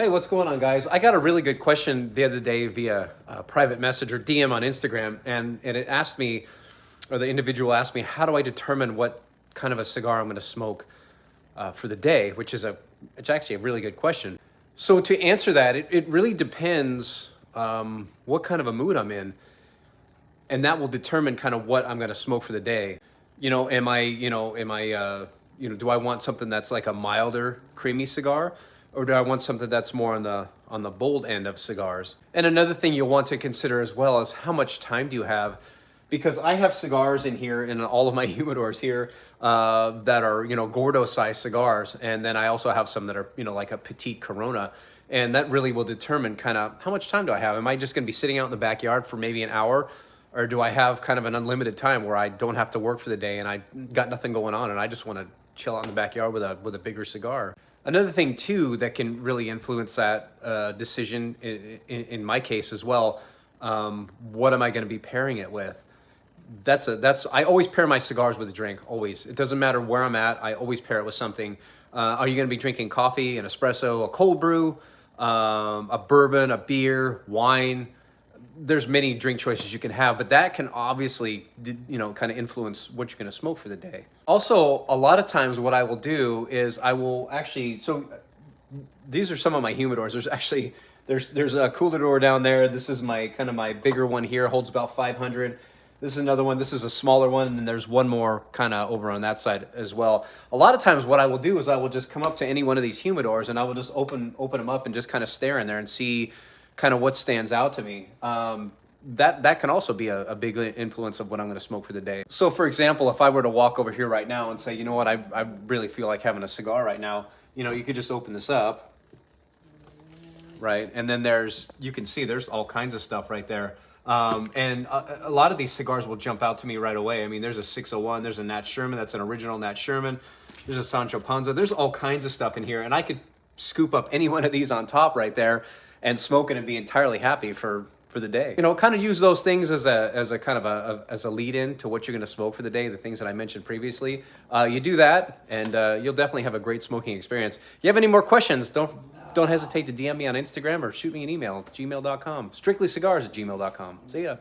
Hey, what's going on, guys? I got a really good question the other day via private message or DM on Instagram, and it asked me, or the individual asked me, how do I determine what kind of a cigar I'm going to smoke for the day? It's actually a really good question. So to answer that, it really depends what kind of a mood I'm in, and that will determine kind of what I'm going to smoke for the day. Do I want something that's like a milder, creamy cigar, or do I want something that's more on the bold end of cigars? And another thing you'll want to consider as well is how much time do you have? Because I have cigars in here in all of my humidors here that are Gordo size cigars, and then I also have some that are like a petite Corona, and that really will determine kind of how much time do I have. Am I just going to be sitting out in the backyard for maybe an hour? Or do I have kind of an unlimited time where I don't have to work for the day and I got nothing going on and I just want to chill out in the backyard with a bigger cigar? Another thing too that can really influence that decision in my case as well, what am I going to be pairing it with? I always pair my cigars with a drink, always. It doesn't matter where I'm at, I always pair it with something. Are you going to be drinking coffee, an espresso, a cold brew, a bourbon, a beer, wine? There's many drink choices you can have, but that can obviously, kind of influence what you're going to smoke for the day. Also, a lot of times what I will do is I will actually, so these are some of my humidors. There's a cooler door down there. This is my bigger one here, holds about 500. This is another one. This is a smaller one, and then there's one more kind of over on that side as well. A lot of times what I will do is I will just come up to any one of these humidors and I will just open them up and just kind of stare in there and see kind of what stands out to me. That can also be a big influence of what I'm going to smoke for the day. So for example, if I were to walk over here right now and say, you know what, I really feel like having a cigar right now, you could just open this up, right? And then you can see there's all kinds of stuff right there. And a lot of these cigars will jump out to me right away. I mean, there's a 601, there's a Nat Sherman, that's an original Nat Sherman. There's a Sancho Panza. There's all kinds of stuff in here, and I could scoop up any one of these on top right there and smoke it and be entirely happy for the day. Kind of use those things as a kind of as a lead in to what you're going to smoke for the day, the things that I mentioned previously. You do that and you'll definitely have a great smoking experience. If you have any more questions, don't hesitate to DM me on Instagram or shoot me an email, gmail.com. Strictlycigars@gmail.com. See ya.